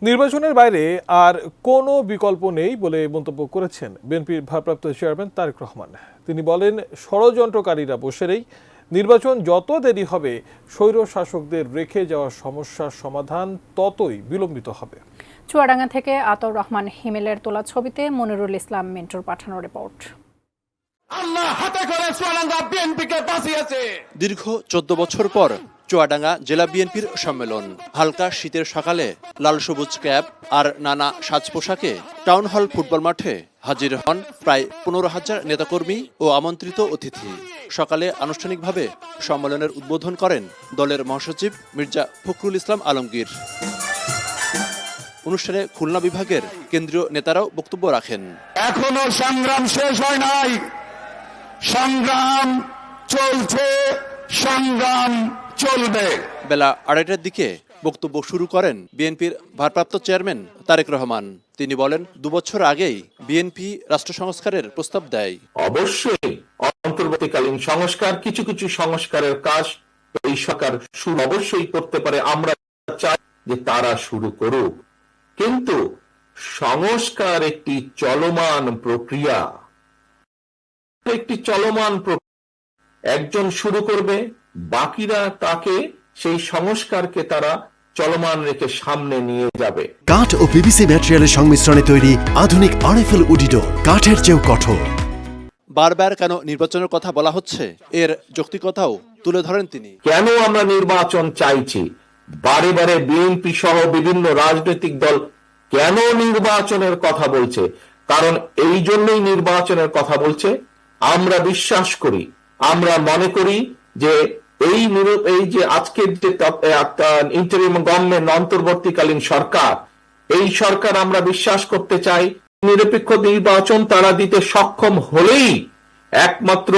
নির্বাচনের বাইরে আর কোনো বিকল্প নেই বলে মন্তব্য করেছেন বিএনপির ভারপ্রাপ্ত চেয়ারম্যান তারেক রহমান। তিনি বলেন, ষড়যন্ত্রকারীরা বসেই নির্বাচন যত দেরি হবে, স্বৈর শাসকদের রেখে যাওয়া সমস্যার সমাধান ততই বিলম্বিত হবে। চুয়াডাঙ্গা থেকে আতর রহমান হিমেলের তোলা ছবিতে মনিরুল ইসলাম মিন্টুর পাঠানো রিপোর্ট। দীর্ঘ 14 বছর পর চুয়াডাঙ্গা জেলা বিএনপির সম্মেলন। হালকা শীতের সকালে লাল সবুজ ক্যাপ আর নানা সাজ পোশাকে টাউন হল ফুটবল মাঠে হাজির হন প্রায় 15,000 নেতাকর্মী ও আমন্ত্রিত অতিথি। সকালে আনুষ্ঠানিকভাবে সম্মেলনের উদ্বোধন করেন দলের মহাসচিব মির্জা ফখরুল ইসলাম আলমগীর। অনুষ্ঠানে খুলনা বিভাগের কেন্দ্রীয় নেতারাও বক্তব্য রাখেন। এখনো সংগ্রাম শেষ হয় নাই, সংগ্রাম চলছে, সংগ্রাম চলবে। বেলা 2:30টার দিকে বক্তব্য শুরু করেন বিএনপির ভারপ্রাপ্ত চেয়ারম্যান তারেক রহমান। তিনি বলেন, 2 বছর আগেই বিএনপি রাষ্ট্র সংস্কারের প্রস্তাব দেয়। অবশ্যই অন্তর্বর্তীকালীন সংস্কার, কিছু কিছু সংস্কারের কাজ এই সরকার শুরু অবশ্যই করতে পারে। আমরা চাই যে তারা শুরু করুক, কিন্তু সংস্কার একটি চলমান প্রক্রিয়া। একজন শুরু করবে, বাকিরা তাকে সেই সংস্কারকে তারা চলমান রেখে সামনে নিয়ে যাবে। কাঠ ও পিভিসি ম্যাটেরিয়ালের সংমিশ্রণে তৈরি আধুনিক আরএফএল উডিডো, কাঠের চেয়েও কঠোর। বারবার কেন নির্বাচনের কথা বলা হচ্ছে, এর যৌক্তিকতাও তুলে ধরেন তিনি। কেন আমরা নির্বাচন চাইছি? বারে বারে বিএনপি সহ বিভিন্ন রাজনৈতিক দল কেন নির্বাচনের কথা বলছে? কারণ এই জন্যই নির্বাচনের কথা বলছে। আমরা বিশ্বাস করি, আমরা মনে করি যে এই যে আজকের যে ইন্টারিম গভর্নমেন্ট, অন্তর্বর্তীকালীন সরকার, এই সরকার আমরা বিশ্বাস করতে চাই নিরপেক্ষ নির্বাচন তারা দিতে সক্ষম হলেই একমাত্র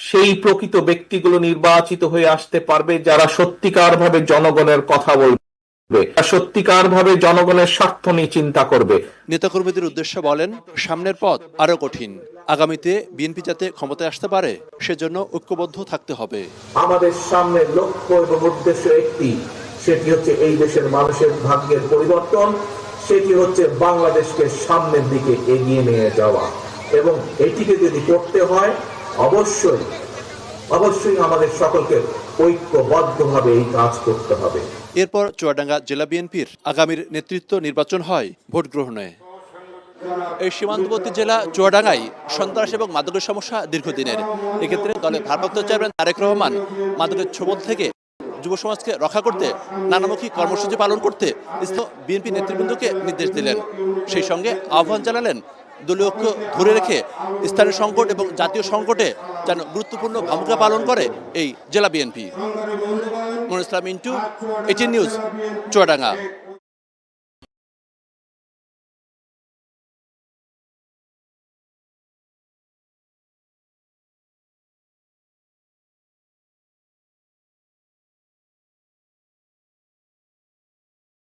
সেই প্রকৃত ব্যক্তিগুলো নির্বাচিত হয়ে আসতে পারবে যারা সত্যিকার ভাবে জনগণের কথা বলবে, সত্যিকার ভাবে জনগণের স্বার্থ নিয়ে চিন্তা করবে। নেতাকর্মীদের উদ্দেশ্যে বলেন, সামনের পথ আরো কঠিন। আগামীতে বিএনপি যাতে ক্ষমতায় আসতে পারে, সেজন্য ঐক্যবদ্ধ থাকতে হবে। আমাদের সামনে লক্ষ্য এবং উদ্দেশ্য একটি, সেটি হচ্ছে এই দেশের মানুষের ভাগ্যের পরিবর্তন, সেটি হচ্ছে বাংলাদেশকে সামনের দিকে এগিয়ে নিয়ে যাওয়া। এবং এটিকে যদি করতে হয়, অবশ্যই আমাদের সকলকে ঐক্যবদ্ধভাবে এই কাজ করতে হবে। এরপর চুয়াডাঙ্গা জেলা বিএনপির আগামীর নেতৃত্ব নির্বাচন হয় ভোট গ্রহণে। এই সীমান্তবর্তী জেলা চুয়াডাঙ্গায় সন্ত্রাস এবং মাদকের সমস্যা দীর্ঘদিনের। এক্ষেত্রে দলের ভারপ্রাপ্ত চেয়ারম্যান তারেক রহমান মাদকের ছোবল থেকে যুব সমাজকে রক্ষা করতে নানামুখী কর্মসূচি পালন করতে বিএনপি নেতৃবৃন্দকে নির্দেশ দিলেন। সেই সঙ্গে আহ্বান জানালেন দলীয় ঐক্য ধরে রেখে স্থানীয় সংকট এবং জাতীয় সংকটে যেন গুরুত্বপূর্ণ ভূমিকা পালন করে এই জেলা BNP. Monirul Islam Mintu, ATN news, Chuadanga.